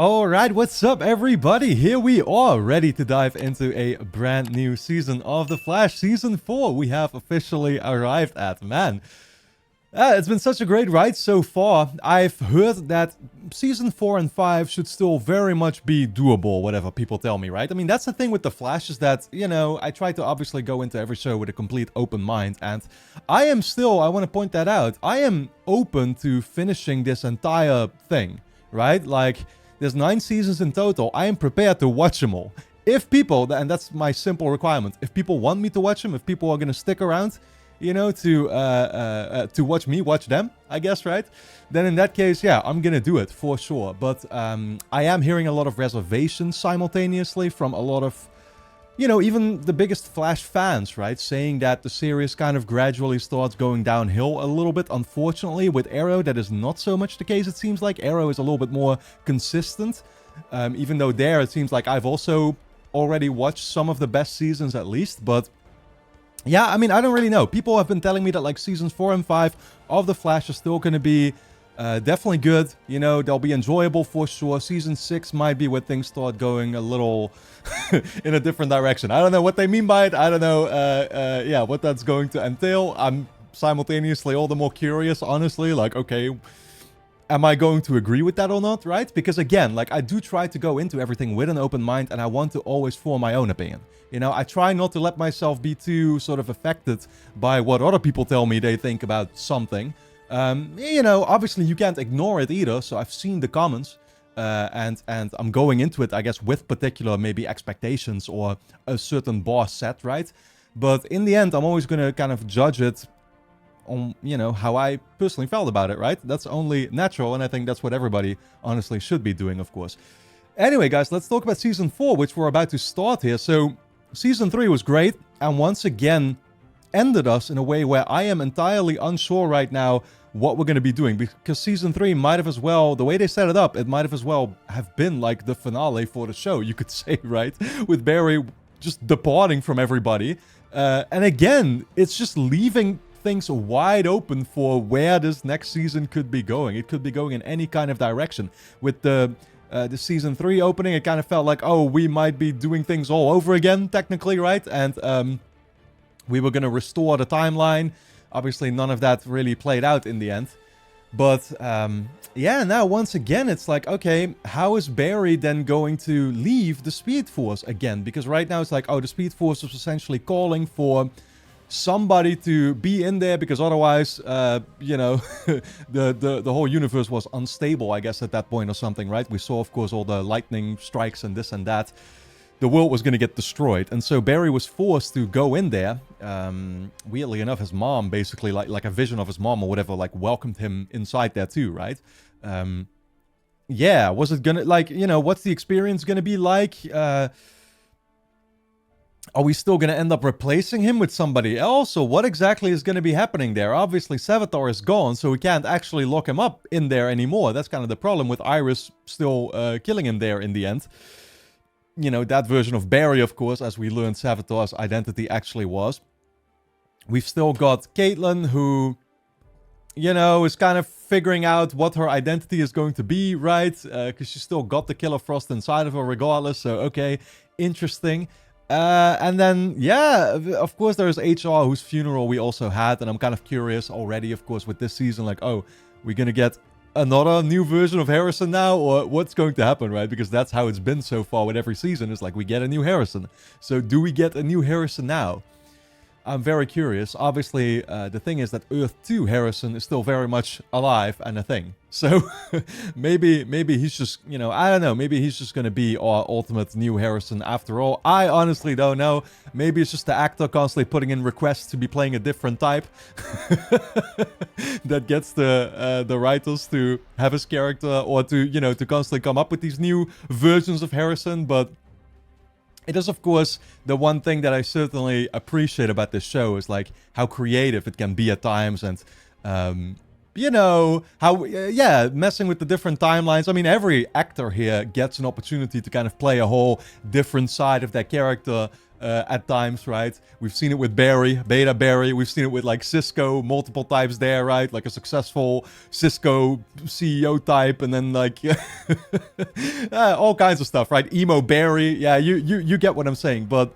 Alright, what's up everybody? Here we are, ready to dive into a brand new season of The Flash. Season 4 we have officially arrived at, man. It's been such a great ride so far. I've heard that Season 4 and 5 should still very much be doable, whatever people tell me, right? I mean, that's the thing with The Flash is that, you know, I try to obviously go into every show with a complete open mind. And I am still, I want to point that out, I am open to finishing this entire thing, right? Like, there's 9 seasons in total. I am prepared to watch them all. If people, and that's my simple requirement, if people want me to watch them, if people are going to stick around, you know, to watch me watch them, I guess, right? Then in that case, yeah, I'm gonna do it for sure. But I am hearing a lot of reservations simultaneously from a lot of, you know, even the biggest Flash fans, right? Saying that the series kind of gradually starts going downhill a little bit. Unfortunately, with Arrow, that is not so much the case. It seems like Arrow is a little bit more consistent. Even though there, it seems like I've also already watched some of the best seasons at least, but yeah, I mean, I don't really know. People have been telling me that, like, seasons 4 and 5 of The Flash are still going to be definitely good. You know, they'll be enjoyable for sure. Season 6 might be where things start going a little in a different direction. I don't know what they mean by it. I don't know, yeah, what that's going to entail. I'm simultaneously all the more curious, honestly. Like, okay, am I going to agree with that or not, right? Because again, like, I do try to go into everything with an open mind, and I want to always form my own opinion. You know, I try not to let myself be too sort of affected by what other people tell me they think about something. You know, obviously you can't ignore it either, so I've seen the comments, and I'm going into it, I guess, with particular maybe expectations or a certain bar set, right? But in the end, I'm always going to kind of judge it on, you know, how I personally felt about it, right? That's only natural, and I think that's what everybody honestly should be doing, of course. Anyway, guys, let's talk about Season 4, which we're about to start here. So, Season 3 was great, and once again ended us in a way where I am entirely unsure right now what we're going to be doing, because Season 3 might have as well, the way they set it up, it might have as well have been like the finale for the show, you could say, right? With Barry just departing from everybody. And again, it's just leaving things wide open for where this next season could be going. It could be going in any kind of direction. With the Season 3 opening, it kind of felt like, oh, we might be doing things all over again, technically, right? And we were going to restore the timeline. Obviously, none of that really played out in the end. But, yeah, now, once again, it's like, okay, how is Barry then going to leave the Speed Force again? Because right now, it's like, oh, the Speed Force is essentially calling for somebody to be in there, because otherwise, you know, the whole universe was unstable, I guess, at that point or something, right? We saw, of course, all the lightning strikes and this and that. The world was going to get destroyed, and so Barry was forced to go in there. Weirdly enough, his mom, basically, like a vision of his mom or whatever, like, welcomed him inside there too, right? Yeah, was it gonna, like, you know, what's the experience gonna be like? Are we still going to end up replacing him with somebody else? Or what exactly is going to be happening there? Obviously, Savitar is gone, so we can't actually lock him up in there anymore. That's kind of the problem with Iris still killing him there in the end. You know, that version of Barry, of course, as we learned Savitar's identity actually was. We've still got Caitlin, who, you know, is kind of figuring out what her identity is going to be, right? Because she's still got the Killer Frost inside of her regardless, so okay, interesting. And then, yeah, of course, there's HR, whose funeral we also had, and I'm kind of curious already, of course, with this season, like, oh, we're gonna get another new version of Harrison now, or what's going to happen, right? Because that's how it's been so far with every season, it's like, we get a new Harrison. So, do we get a new Harrison now? I'm very curious. Obviously, the thing is that Earth 2 Harrison is still very much alive and a thing. So, maybe he's just, you know, I don't know. Maybe he's just going to be our ultimate new Harrison after all. I honestly don't know. Maybe it's just the actor constantly putting in requests to be playing a different type. That gets the writers to have his character, or to, you know, to constantly come up with these new versions of Harrison, but it is, of course, the one thing that I certainly appreciate about this show is, like, how creative it can be at times, and, you know, how, yeah, messing with the different timelines. I mean, every actor here gets an opportunity to kind of play a whole different side of their character at times, right? We've seen it with Barry, Beta Barry. We've seen it with like Cisco multiple times there, right? Like a successful Cisco CEO type, and then like all kinds of stuff, right? Emo Barry. Yeah, you get what I'm saying. But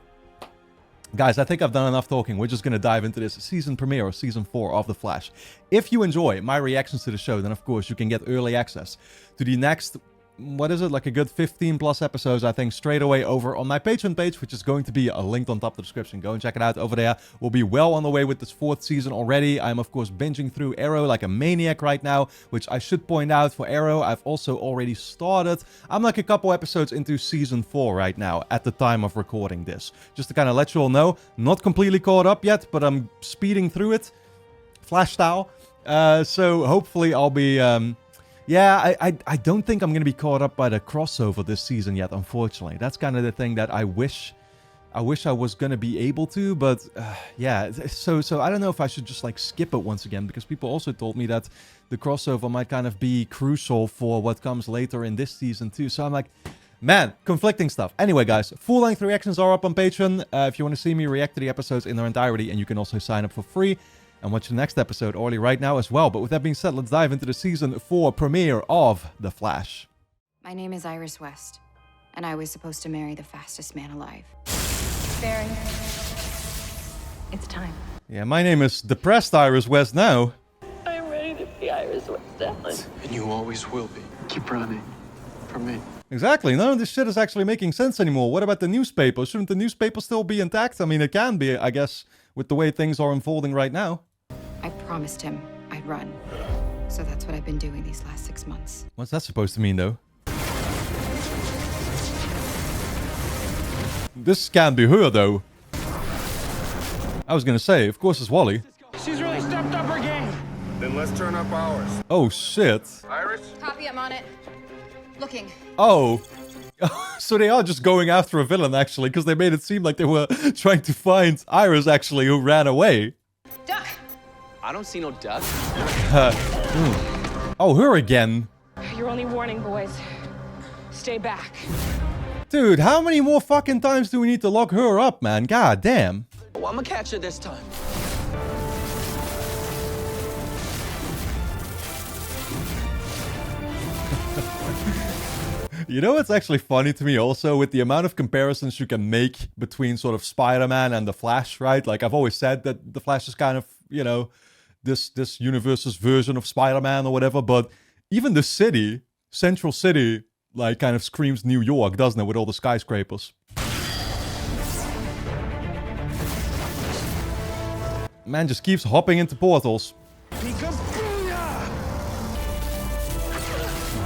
guys, I think I've done enough talking. We're just going to dive into this season premiere or season 4 of The Flash. If you enjoy my reactions to the show, then of course you can get early access to the next, what is it, like a good 15 plus episodes, I think, straight away over on my Patreon page, which is going to be linked on top of the description. Go and check it out over there. We'll be well on the way with this 4th season already. I'm, of course, binging through Arrow like a maniac right now, which I should point out for Arrow, I've also already started. I'm like a couple episodes into season 4 right now at the time of recording this. Just to kind of let you all know, not completely caught up yet, but I'm speeding through it, Flash style. So hopefully I'll be... yeah, I don't think I'm going to be caught up by the crossover this season yet, unfortunately. That's kind of the thing that I wish I was going to be able to, but yeah, so I don't know if I should just like skip it once again, because people also told me that the crossover might kind of be crucial for what comes later in this season too. So I'm like, man, conflicting stuff. Anyway, guys, full-length reactions are up on Patreon. If you want to see me react to the episodes in their entirety, and you can also sign up for free and watch the next episode early right now as well. But with that being said, let's dive into the season 4 premiere of The Flash. My name is Iris West, and I was supposed to marry the fastest man alive. Barry, it's time. Yeah, my name is Depressed Iris West now. I'm ready to be Iris West, Ellen. And you always will be. Keep running. From me. Exactly. None of this shit is actually making sense anymore. What about the newspaper? Shouldn't the newspaper still be intact? I mean, it can be, I guess, with the way things are unfolding right now. I promised him I'd run. So that's what I've been doing these last 6 months. What's that supposed to mean, though? This can't be her, though. I was gonna say, of course it's Wally. She's really stepped up her game. Then let's turn up ours. Oh, shit. Iris? Copy, I'm on it. Looking. Oh. So they are just going after a villain, actually, because they made it seem like they were trying to find Iris, actually, who ran away. Duck! I don't see no duck. Oh, her again. Your only warning, boys. Stay back. Dude, how many more fucking times do we need to lock her up, man? God damn. Oh, I'm gonna catch her this time. You know what's actually funny to me also, with the amount of comparisons you can make between sort of Spider-Man and The Flash, right? Like, I've always said that The Flash is kind of, you know, this universe's version of Spider-Man or whatever, but even the city, Central City, like, kind of screams New York, doesn't it, with all the skyscrapers? Man just keeps hopping into portals.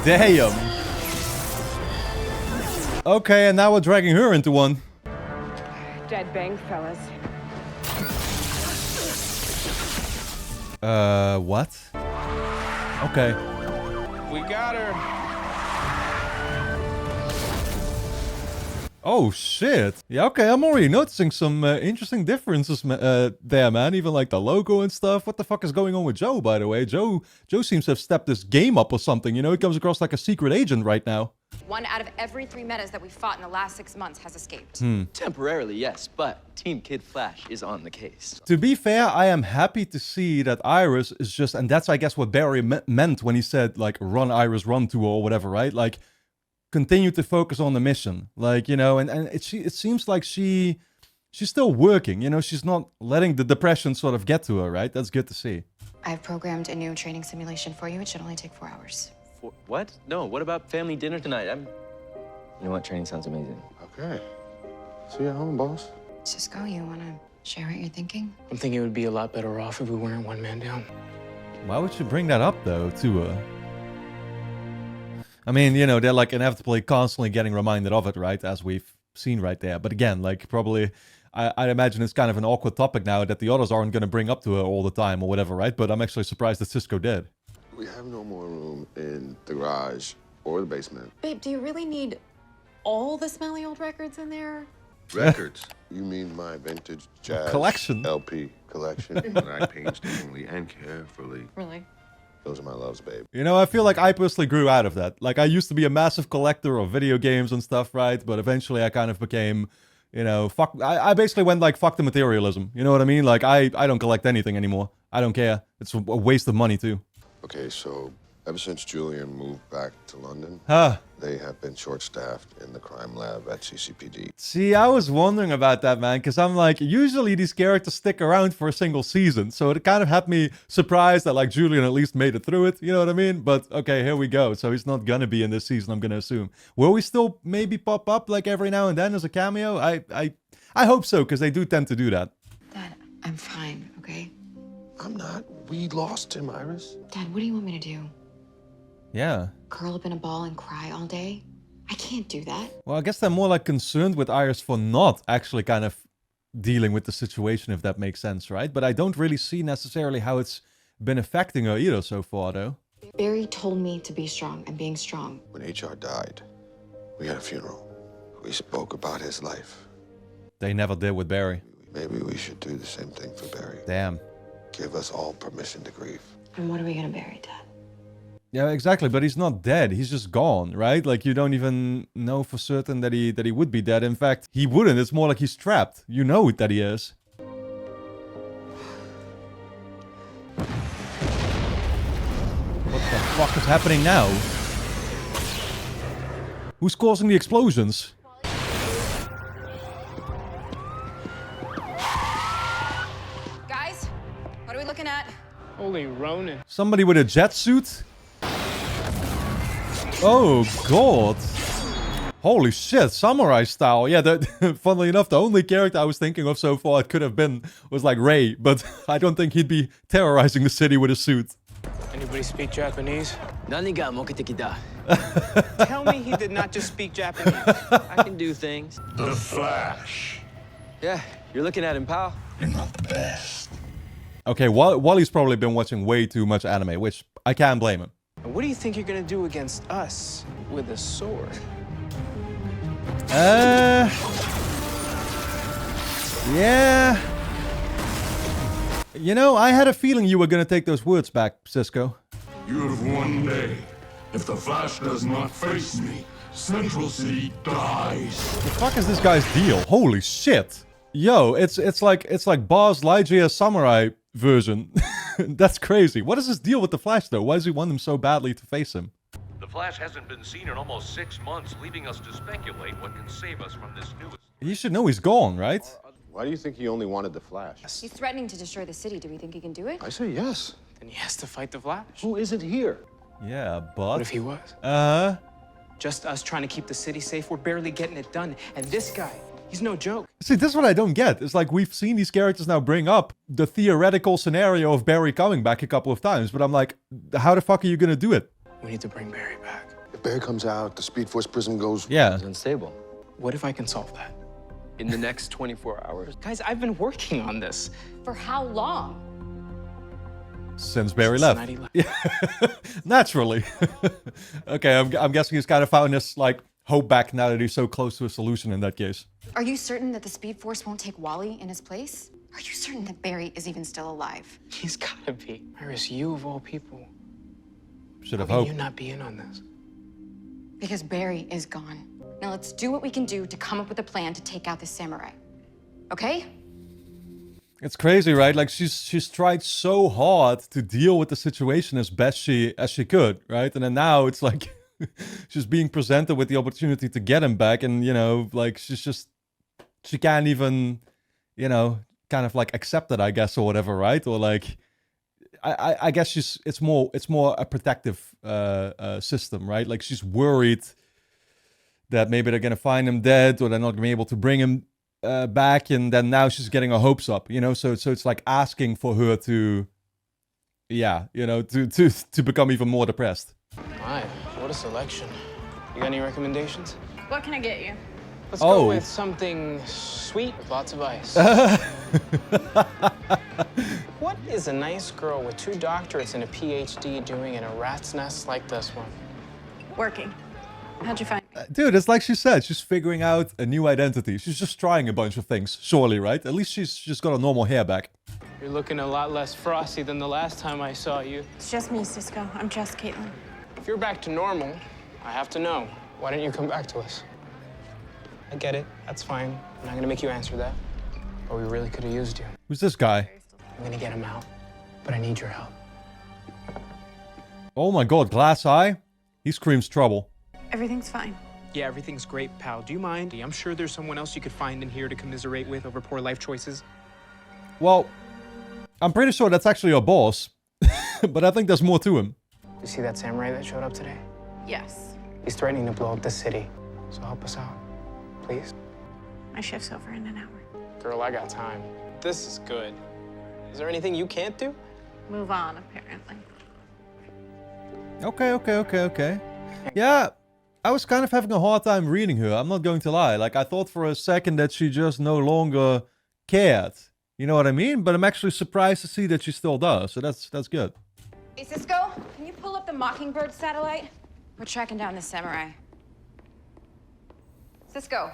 Damn! Okay, and now we're dragging her into one. Dead bang, fellas. What? Okay. We got her. Oh, shit. Yeah, okay, I'm already noticing some interesting differences there, man. Even like the logo and stuff. What the fuck is going on with Joe, by the way? Joe seems to have stepped this game up or something. You know, he comes across like a secret agent right now. 1 out of every 3 metas that we fought in the last 6 months has escaped. Temporarily, yes, but Team Kid Flash is on the case. To be fair, I am happy to see that Iris is just... And that's, I guess, what Barry meant when he said, like, run, Iris, run to, or whatever, right? Like, continue to focus on the mission. Like, you know, and it seems like she's still working. You know, she's not letting the depression sort of get to her, right? That's good to see. I've programmed a new training simulation for you. It should only take 4 hours. What? No, what about family dinner tonight? You know what? Training sounds amazing. Okay. See you at home, boss. Cisco, you want to share what you're thinking? I'm thinking it would be a lot better off if we weren't one man down. Why would you bring that up, though, to her? I mean, you know, they're like inevitably constantly getting reminded of it, right? As we've seen right there. But again, like probably, I imagine it's kind of an awkward topic now that the others aren't going to bring up to her all the time or whatever, right? But I'm actually surprised that Cisco did. We have no more room in the garage or the basement. Babe, do you really need all the smelly old records in there? Records? You mean my vintage jazz Collection. LP collection that I painstakingly and carefully. Really? Those are my loves, babe. You know, I feel like I personally grew out of that. Like, I used to be a massive collector of video games and stuff, right? But eventually I kind of became you know, fuck. I basically went like, fuck the materialism. You know what I mean? Like, I don't collect anything anymore. I don't care. It's a waste of money too. Okay, so ever since Julian moved back to London, they have been short-staffed in the crime lab at CCPD. See, I was wondering about that, man, because I'm like, usually these characters stick around for a single season, so it kind of had me surprised that like Julian at least made it through it, you know what I mean? But okay, here we go. So he's not gonna be in this season, I'm gonna assume. Will we still maybe pop up like every now and then as a cameo? I hope so, because they do tend to do that. Dad, I'm fine, okay? I'm not. We lost him, Iris. Dad, what do you want me to do? Yeah. Curl up in a ball and cry all day? I can't do that. Well, I guess they're more like concerned with Iris for not actually kind of dealing with the situation, if that makes sense, right? But I don't really see necessarily how it's been affecting her either so far, though. Barry told me to be strong. I'm being strong. When HR died, we had a funeral. We spoke about his life. They never did with Barry. Maybe we should do the same thing for Barry. Damn. Give us all permission to grieve. And what are we gonna bury, Dad? Yeah, exactly. But he's not dead. He's just gone, right? Like, you don't even know for certain that he would be dead. In fact, he wouldn't. It's more like he's trapped. You know that he is. What the fuck is happening now? Who's causing the explosions? Guys, what are we looking at? Holy Ronan. Somebody with a jet suit? Oh, God. Holy shit, samurai style. Yeah, funnily enough, the only character I was thinking of so far it could have been was like Ray, but I don't think he'd be terrorizing the city with a suit. Anybody speak Japanese? Nani ga moketeki da? Tell me he did not just speak Japanese. I can do things. The Flash. Yeah, you're looking at him, pal. You're not the best. Okay, Wally's probably been watching way too much anime, which I can't blame him. What do you think you're gonna do against us with a sword? Yeah. You know, I had a feeling you were gonna take those words back, Cisco. You have one day. If the Flash does not face me, Central City dies. The fuck is this guy's deal? Holy shit. Yo, it's like Buzz Lightyear's samurai version. That's crazy. What is his deal with the Flash though? Why does he want him so badly to face him? The Flash hasn't been seen in almost 6 months, leaving us to speculate what can save us from this newest. He should know he's gone, right? Why do you think he only wanted the Flash? He's threatening to destroy the city. Do we think he can do it? I say yes. Then he has to fight the Flash. Who isn't here? Yeah, but... What if he was? Just us trying to keep the city safe. We're barely getting it done. And this guy, he's no joke. See, this is what I don't get. It's like we've seen these characters now bring up the theoretical scenario of Barry coming back a couple of times, but I'm like, how the fuck are you gonna do it? We need to bring Barry back. If Barry comes out, the Speed Force prison goes... Yeah. It's unstable. What if I can solve that? In the next 24 hours. Guys, I've been working on this. For how long? Since Barry Since left. 90 Yeah. Naturally. Okay, I'm guessing he's kind of found this, like, hope back now that he's so close to a solution in that case. Are you certain that the Speed Force won't take Wally in his place? Are you certain that Barry is even still alive? He's gotta be. Iris, you of all people. Should have How can hoped. you not be in on this? Because Barry is gone. Now let's do what we can do to come up with a plan to take out the samurai. Okay? It's crazy, right? Like she's tried so hard to deal with the situation as best she could, right? And then now it's like she's being presented with the opportunity to get him back, and you know, like she can't even, you know, kind of like accept it, I guess, or whatever, right? Or like I guess it's more a protective system, right? Like she's worried that maybe they're gonna find him dead, or they're not gonna be able to bring him back, and then now she's getting her hopes up, you know. So it's like asking for her to, yeah, you know, to become even more depressed. My, what a selection. You got any recommendations? What can I get you? Let's Oh. go with something sweet with lots of ice. What is a nice girl with 2 doctorates and a PhD doing in a rat's nest like this one? Working. How'd you find me? Dude, it's like she said, she's figuring out a new identity. She's just trying a bunch of things, surely, right? At least she's just got a normal hair back. You're looking a lot less frosty than the last time I saw you. It's just me, Cisco. I'm just Caitlin. If you're back to normal, I have to know. Why didn't you come back to us? I get it. That's fine. I'm not gonna make you answer that. But we really could have used you. Who's this guy? I'm gonna get him out, but I need your help. Oh my god, glass eye? He screams trouble. Everything's fine. Yeah, everything's great, pal. Do you mind? I'm sure there's someone else you could find in here to commiserate with over poor life choices. Well, I'm pretty sure that's actually our boss. But I think there's more to him. You see that samurai that showed up today? Yes. He's threatening to blow up the city. So help us out, please. My shift's over in an hour. Girl, I got time. This is good. Is there anything you can't do? Move on, apparently. Okay. Yeah, I was kind of having a hard time reading her, I'm not going to lie. Like, I thought for a second that she just no longer cared. You know what I mean? But I'm actually surprised to see that she still does, so that's good. Hey, Cisco, can you pull up the Mockingbird satellite? We're tracking down the samurai. Cisco.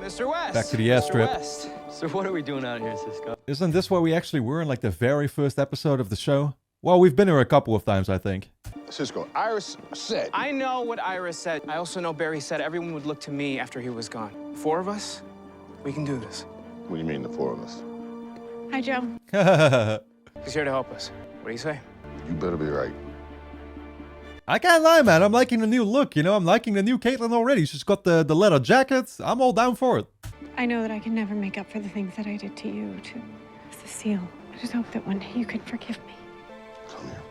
Mr. West! Back to the Mr. airstrip. West. So what are we doing out here, Cisco? Isn't this where we actually were in like the very first episode of the show? Well, we've been here a couple of times, I think. Cisco, Iris said. I know what Iris said. I also know Barry said everyone would look to me after he was gone. 4 of us, we can do this. What do you mean, the 4 of us? Hi, Joe. He's here to help us. What do you say? You better be right. I can't lie, man. I'm liking the new look, you know? I'm liking the new Caitlyn already. She's got the leather jacket. I'm all down for it. I know that I can never make up for the things that I did to you, to Cecile. I just hope that one day you could forgive me. Come here.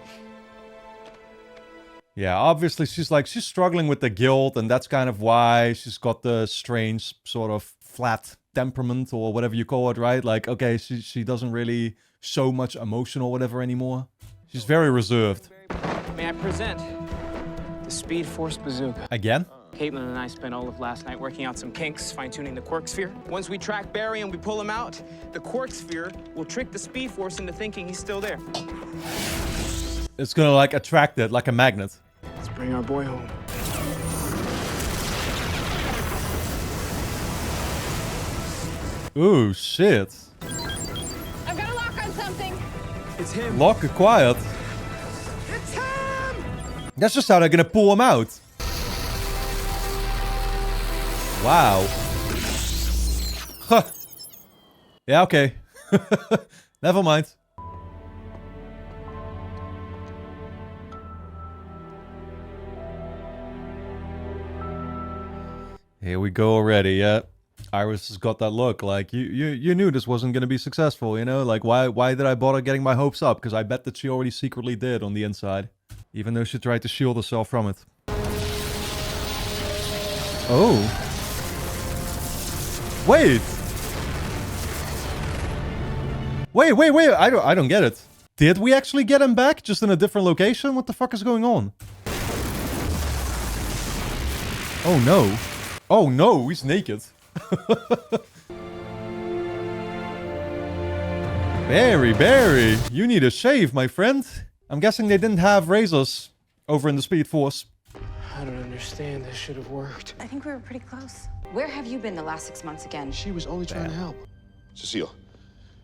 Yeah, obviously she's struggling with the guilt, and that's kind of why she's got the strange sort of flat temperament or whatever you call it, right? Like, okay, she doesn't really show much emotion or whatever anymore. She's very reserved. May I present the Speed Force Bazooka? Again? Caitlin and I spent all of last night working out some kinks, fine-tuning the Quark Sphere. Once we track Barry and we pull him out, the Quark Sphere will trick the Speed Force into thinking he's still there. It's gonna like attract it like a magnet. Let's bring our boy home. Ooh, shit. I've got a lock on something. It's him. Lock acquired. It's him! That's just how they're gonna pull him out. Wow. Huh. Yeah, okay. Never mind. Here we go already, yeah. Iris has got that look, like, you knew this wasn't gonna be successful, you know? Like, why did I bother getting my hopes up? Because I bet that she already secretly did on the inside. Even though she tried to shield herself from it. Oh. Wait! Wait, I don't get it. Did we actually get him back, just in a different location? What the fuck is going on? Oh no. Oh no, he's naked. Barry, you need a shave, my friend. I'm guessing they didn't have razors over in the Speed Force. I don't understand. This should have worked. I think we were pretty close. Where have you been the last 6 months again? She was only trying to help. Cecile,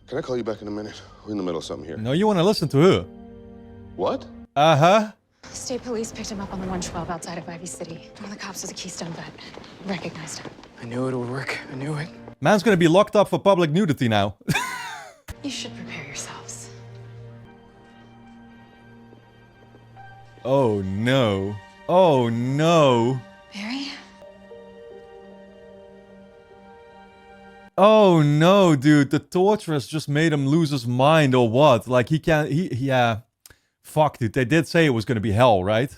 can I call you back in a minute? We're in the middle of something here. No, you want to listen to her. What? Uh-huh. State police picked him up on the 112 outside of Ivy City. One of the cops was a Keystone vet. Recognized him. I knew it would work. I knew it. Man's gonna be locked up for public nudity now. You should prepare yourselves. Oh no. Oh no. Barry? Oh no, dude. The torturers just made him lose his mind or what? Like he can't, yeah. Fuck, dude. They did say it was gonna be hell, right?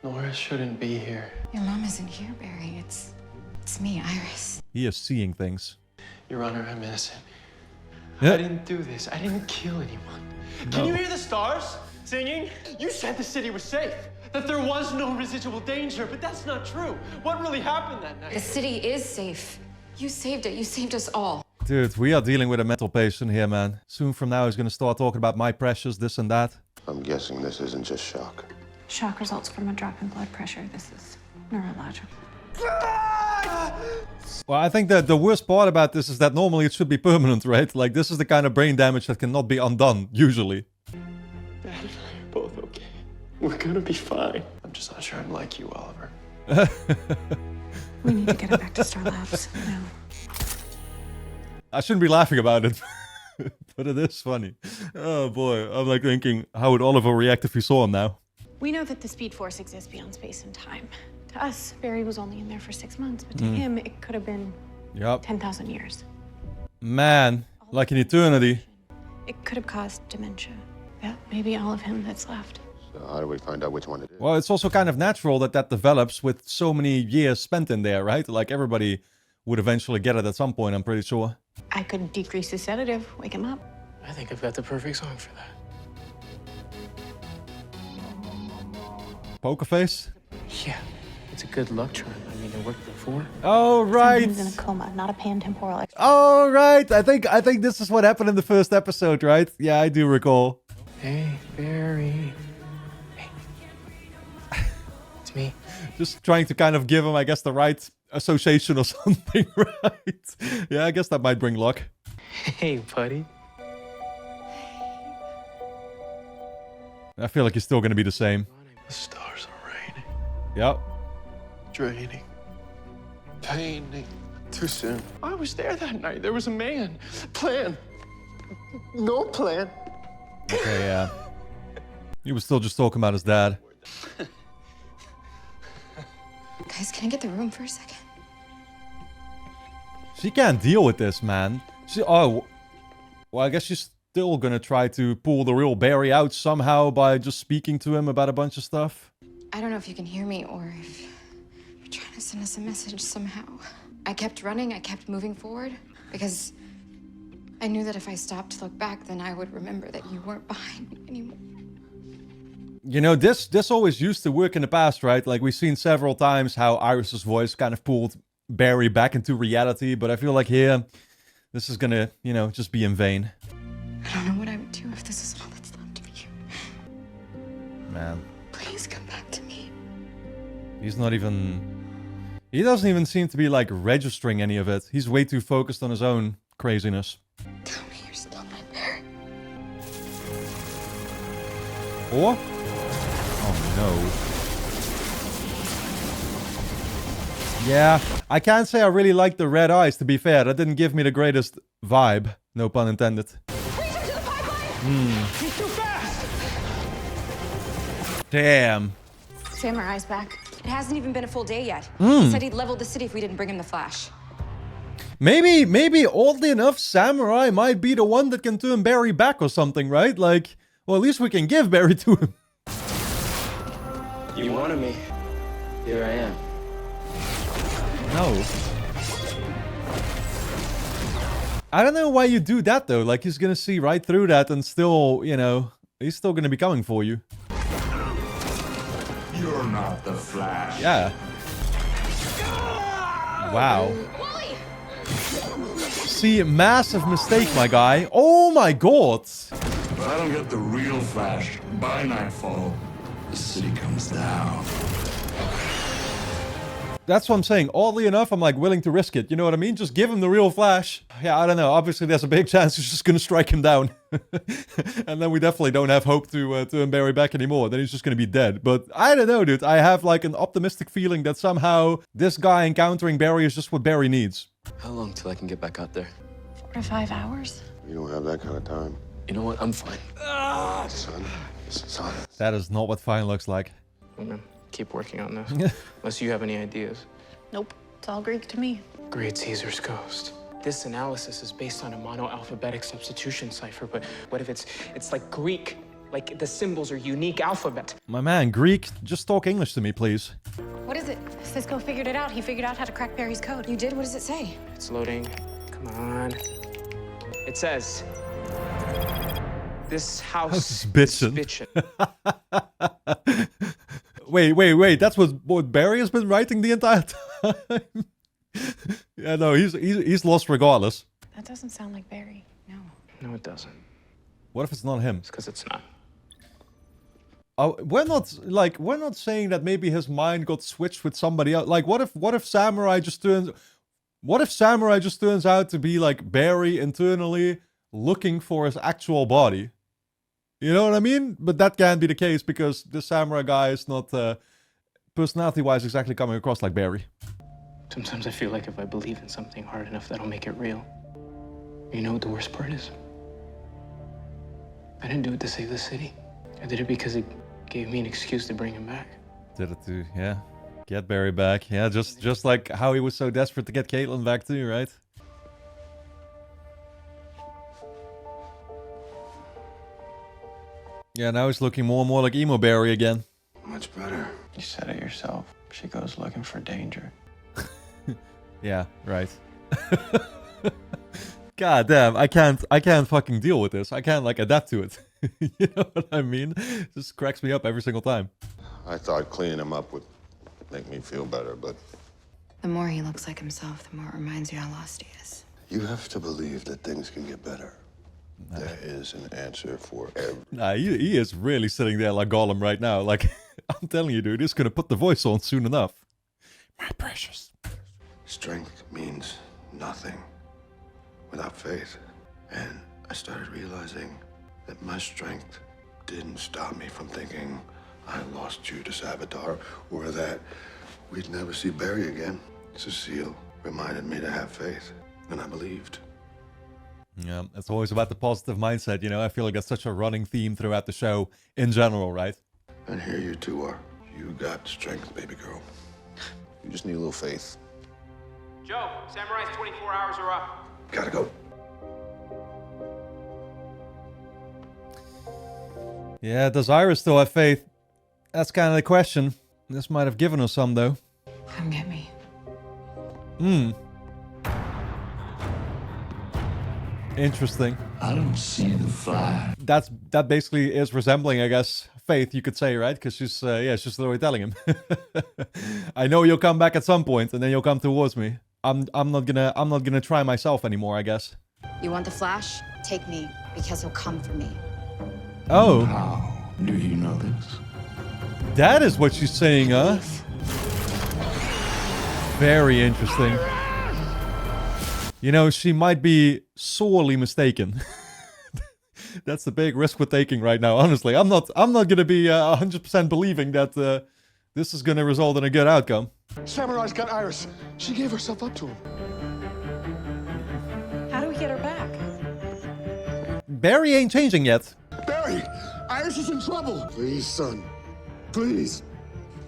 Nora shouldn't be here. Your mom isn't here, Barry. It's me, Iris. He is seeing things. Your Honor, I'm innocent. Yeah. I didn't do this. I didn't kill anyone. No. Can you hear the stars singing? You said the city was safe, that there was no residual danger, but that's not true. What really happened that night? The city is safe. You saved it. You saved us all. Dude, we are dealing with a mental patient here, man. Soon from now, he's gonna start talking about my precious, this and that. I'm guessing this isn't just shock. Shock results from a drop in blood pressure. This is neurological. Well, I think that the worst part about this is that normally it should be permanent, right? Like, this is the kind of brain damage that cannot be undone, usually. Dad and I are both okay. We're gonna be fine. I'm just not sure I'm like you, Oliver. We need to get him back to Star Labs now. I shouldn't be laughing about it, but it is funny. Oh boy, I'm like thinking, how would Oliver react if he saw him now? We know that the Speed Force exists beyond space and time. To us, Barry was only in there for 6 months, but to him, it could have been 10,000 years. Man, like an eternity. It could have caused dementia. That may be all of him that's left. So how do we find out which one it is? Well, it's also kind of natural that that develops with so many years spent in there, right? Like, everybody would eventually get it at some point, I'm pretty sure. I could decrease the sedative, wake him up. I think I've got the perfect song for that. Poker face? Yeah, it's a good luck charm. I mean, it worked before. Oh, right. He's in a coma, not a pan-temporal. Oh, right. I think this is what happened in the first episode, right? Yeah, I do recall. Hey, Barry. Hey. It's me. Just trying to kind of give him, I guess, the right association or something, right? Yeah, I guess that might bring luck. Hey, buddy. I feel like he's still going to be the same. The stars are raining, Yep. draining, painting. Too soon. I was there that night. There was a man. Plan. No plan. Okay, yeah. He was still just talking about his dad. Guys, can I get the room for a second? She can't deal with this, man. Well, I guess she's still gonna try to pull the real Barry out somehow by just speaking to him about a bunch of stuff. I don't know if you can hear me or if you're trying to send us a message somehow. I kept running, I kept moving forward because I knew that if I stopped to look back, then I would remember that you weren't behind me anymore. You know, this always used to work in the past, right? Like, we've seen several times how Iris's voice kind of pulled Barry back into reality, but I feel like here, this is gonna, you know, just be in vain. I don't know what I would do if this is all that's left of you. Man. Please come back to me. He's not even... He doesn't even seem to be, like, registering any of it. He's way too focused on his own craziness. Tell me you're still my Barry. Or? Oh, no. Yeah, I can't say I really like the red eyes, to be fair. That didn't give me the greatest vibe. No pun intended. He's too fast. Damn. Samurai's back. It hasn't even been a full day yet. He said he'd leveled the city if we didn't bring him the Flash. Maybe, oddly enough, Samurai might be the one that can turn Barry back or something, right? Like, well, at least we can give Barry to him. You wanted me. Here I am. No. I don't know why you do that, though. Like, he's gonna see right through that and still, you know, he's still gonna be coming for you. You're not the Flash. Yeah. Wow. See, massive mistake, my guy. Oh my god. If I don't get the real Flash by nightfall, the city comes down. That's what I'm saying. Oddly enough, I'm like willing to risk it. You know what I mean? Just give him the real Flash. Yeah, I don't know. Obviously, there's a big chance he's just gonna strike him down. And then we definitely don't have hope to turn Barry back anymore. Then he's just gonna be dead. But I don't know, dude. I have like an optimistic feeling that somehow this guy encountering Barry is just what Barry needs. How long till I can get back out there? 4 to 5 hours. You don't have that kind of time. You know what? I'm fine. Son. That is not what fine looks like. I'm gonna keep working on this. Unless you have any ideas. Nope, it's all Greek to me. Great Caesar's Ghost. This analysis is based on a mono-alphabetic substitution cipher, but what if it's like Greek? Like the symbols are unique alphabet. My man, Greek, just talk English to me, please. What is it? Cisco figured it out. He figured out how to crack Barry's code. You did? What does it say? It's loading. Come on. It says, this house is bitchin'. Wait. That's what Barry has been writing the entire time? Yeah, no, he's lost regardless. That doesn't sound like Barry. No. No, it doesn't. What if it's not him? It's because it's not. Oh, we're not saying that maybe his mind got switched with somebody else. Like, what if Samurai just turns... What if Samurai just turns out to be like Barry internally looking for his actual body? You know what I mean? But that can't be the case because the Samurai guy is not personality-wise exactly coming across like Barry. Sometimes I feel like if I believe in something hard enough, that'll make it real. You know what the worst part is? I didn't do it to save the city. I did it because it gave me an excuse to bring him back. Did it to, yeah, get Barry back. Yeah, just like how he was so desperate to get Caitlyn back too, right? Yeah, now he's looking more and more like emo Barry again. Much better. You said it yourself. She goes looking for danger. Yeah, right. God damn, I can't fucking deal with this. I can't like adapt to it. You know what I mean? It just cracks me up every single time. I thought cleaning him up would make me feel better, but... The more he looks like himself, the more it reminds you how lost he is. You have to believe that things can get better. Nah. There is an answer for every... Nah, he is really sitting there like Gollum right now. Like, I'm telling you, dude, he's gonna put the voice on soon enough. My precious. Strength means nothing without faith. And I started realizing that my strength didn't stop me from thinking I lost you to Savitar, or that we'd never see Barry again. Cecile reminded me to have faith, and I believed. Yeah, it's always about the positive mindset, you know? I feel like that's such a running theme throughout the show in general, right? And here you two are. You got strength, baby girl. You just need a little faith. Joe, Samurai's 24 hours are up. Gotta go. Yeah, does Iris still have faith? That's kind of the question. This might have given us some, though. Come get me. Interesting. I don't see the flash. That basically is resembling, I guess, Faith, you could say, right? Because she's she's literally telling him, "I know you'll come back at some point, and then you'll come towards me. I'm not gonna try myself anymore, I guess." You want the Flash? Take me, because he'll come for me. Oh. How do you know this? That is what she's saying, huh? Very interesting. You know, she might be sorely mistaken. That's the big risk we're taking right now, honestly. I'm not gonna be 100% believing that this is gonna result in a good outcome. Samurai's got Iris. She gave herself up to him. How do we get her back? Barry ain't changing yet. Barry! Iris is in trouble! Please, son. Please.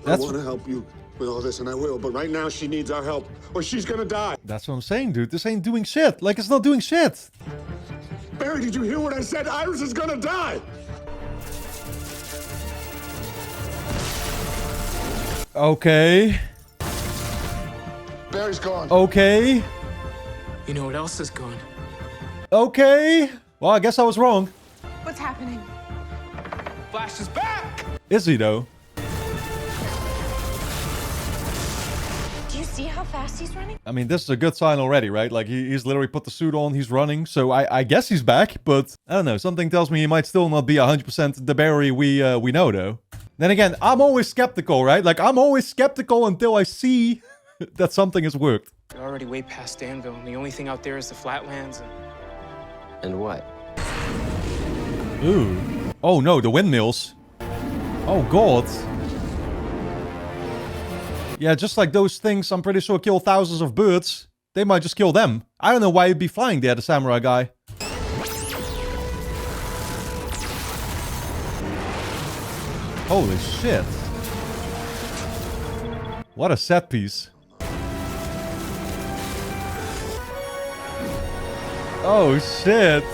That's... I want to help you with all this, and I will, but right now she needs our help, or she's gonna die. That's what I'm saying, dude. This ain't doing shit. Like, it's not doing shit. Barry, did you hear what I said? Iris is gonna die! Okay. Barry's gone. Okay. You know what else is gone? Okay. Well, I guess I was wrong. What's happening? Flash is back! Is he, though? Do you see how fast he's running? I mean, this is a good sign already, right? Like, he's literally put the suit on, he's running, so I guess he's back, but I don't know, something tells me he might still not be 100% the Barry we know, though. Then again, I'm always skeptical, right? Like, I'm always skeptical until I see that something has worked. They're already way past Danville, and the only thing out there is the flatlands and... And what? Ooh. Oh no, the windmills. Oh god. Yeah, just like those things, I'm pretty sure kill thousands of birds. They might just kill them. I don't know why he'd be flying there, the samurai guy. Holy shit. What a set piece. Oh shit.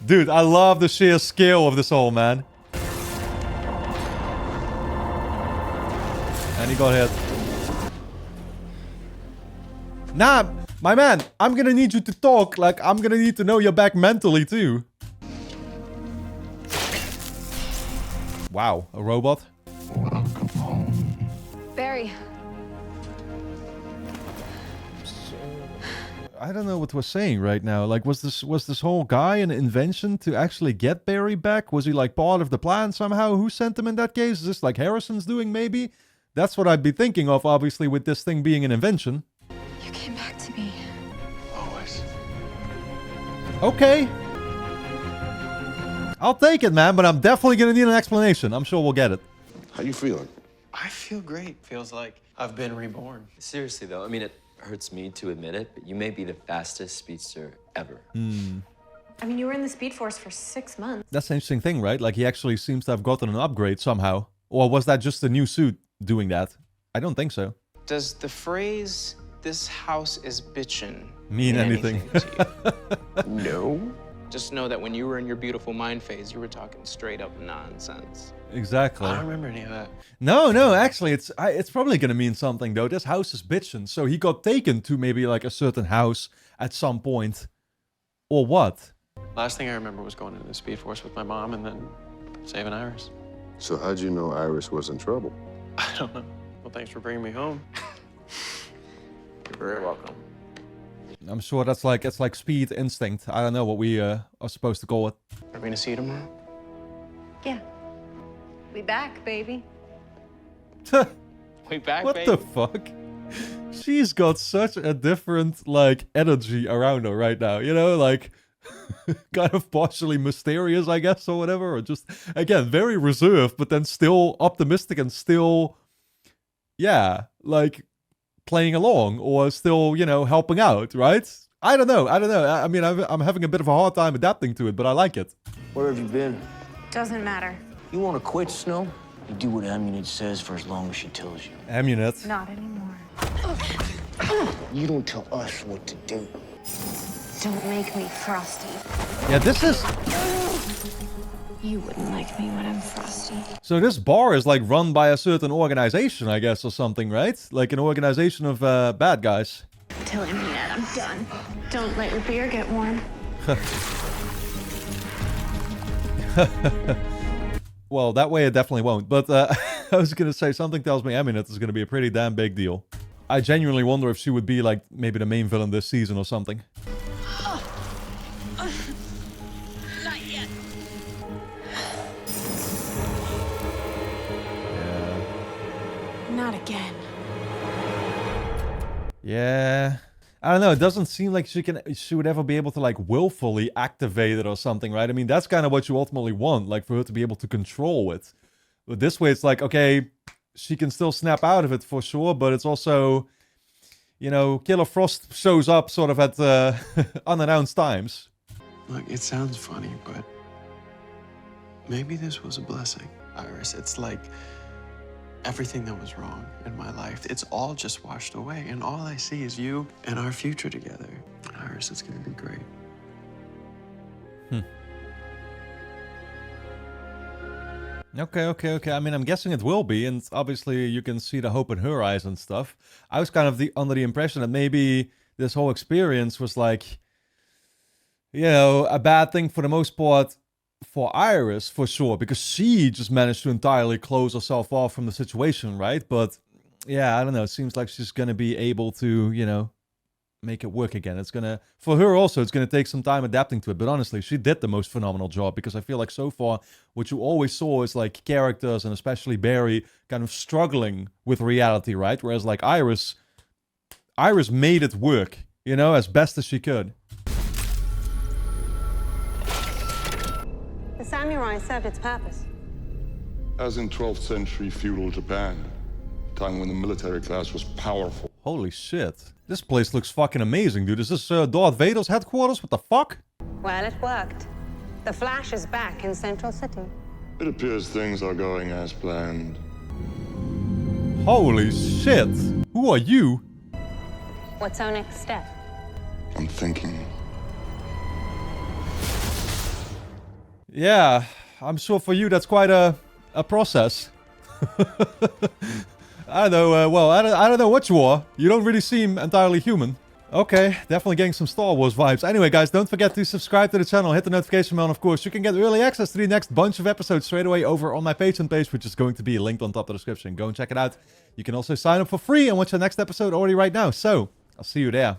Dude, I love the sheer scale of this whole, man. And he got hit. Nah, my man, I'm gonna need you to talk. Like, I'm gonna need to know you're back mentally, too. Wow, a robot? Welcome home. Barry. I don't know what we're saying right now. Like, was this whole guy an invention to actually get Barry back? Was he like part of the plan somehow? Who sent him in that case? Is this like Harrison's doing maybe? That's what I'd be thinking of, obviously, with this thing being an invention. You came back to me. Always. Okay. I'll take it, man, but I'm definitely gonna need an explanation. I'm sure we'll get it. How you feeling? I feel great. Feels like I've been reborn. Seriously, though, I mean, it hurts me to admit it, but you may be the fastest speedster ever. I mean, you were in the Speed Force for 6 months. That's an interesting thing, right? Like, he actually seems to have gotten an upgrade somehow. Or was that just a new suit doing that? I don't think so. Does the phrase, "this house is bitchin'," Mean anything? to you? No. Just know that when you were in your beautiful mind phase, you were talking straight up nonsense. Exactly. I don't remember any of that. No, actually, it's probably gonna mean something, though. This house is bitchin', so he got taken to maybe, like, a certain house at some point. Or what? Last thing I remember was going into the Speed Force with my mom and then saving Iris. So how'd you know Iris was in trouble? I don't know. Well, thanks for bringing me home. You're very welcome. I'm sure that's like, it's like speed instinct. I don't know what we are supposed to call it. Are we gonna see you tomorrow? Yeah. We back, baby. We back, What baby? the fuck? She's got such a different, like, energy around her right now, you know? Like, kind of partially mysterious, I guess, or whatever. Or just, again, very reserved, but then still optimistic and still, yeah, like, playing along or still, you know, helping out, right? I don't know. I mean, I'm having a bit of a hard time adapting to it, but I like it. Where have you been? Doesn't matter. You want to quit, Snow? You do what Amunet says for as long as she tells you. Amunet. Not anymore. You don't tell us what to do. Don't make me frosty. Yeah, this is... You wouldn't like me when I'm frosty. So this bar is like run by a certain organization, I guess, or something, right? Like an organization of bad guys. Tell Amunet I'm done. Don't let your beer get warm. Well, that way it definitely won't. But I was going to say, something tells me Amunet is going to be a pretty damn big deal. I genuinely wonder if she would be like maybe the main villain this season or something. Not yet. Not again. Yeah. I don't know. It doesn't seem like she would ever be able to like willfully activate it or something, right? I mean, that's kind of what you ultimately want, like for her to be able to control it. But this way, it's like, okay, she can still snap out of it for sure, but it's also, you know, Killer Frost shows up sort of at unannounced times. Look, it sounds funny, but maybe this was a blessing, Iris. It's like everything that was wrong in my life, it's all just washed away, and all I see is you and our future together. Iris, it's gonna be great. Okay. I mean, I'm guessing it will be, and obviously you can see the hope in her eyes and stuff. I was kind of under the impression that maybe this whole experience was like, you know, a bad thing for the most part for Iris, for sure, because she just managed to entirely close herself off from the situation, right? But yeah, I don't know. It seems like she's gonna be able to, you know, make it work again. It's gonna, for her also, it's gonna take some time adapting to it. But honestly, she did the most phenomenal job, because I feel like so far what you always saw is like characters, and especially Barry, kind of struggling with reality, right? Whereas like Iris made it work, you know, as best as she could. The samurai served its purpose. As in 12th century feudal Japan, a time when the military class was powerful. Holy shit. This place looks fucking amazing, dude. Is this Darth Vader's headquarters? What the fuck? Well, it worked. The Flash is back in Central City. It appears things are going as planned. Holy shit. Who are you? What's our next step? I'm thinking. Yeah, I'm sure for you that's quite a process. I don't know, well, I don't know what you are. You don't really seem entirely human. Okay, definitely getting some Star Wars vibes. Anyway, guys, don't forget to subscribe to the channel, hit the notification bell, and of course, you can get early access to the next bunch of episodes straight away over on my Patreon page, which is going to be linked on top of the description. Go and check it out. You can also sign up for free and watch the next episode already right now. So, I'll see you there.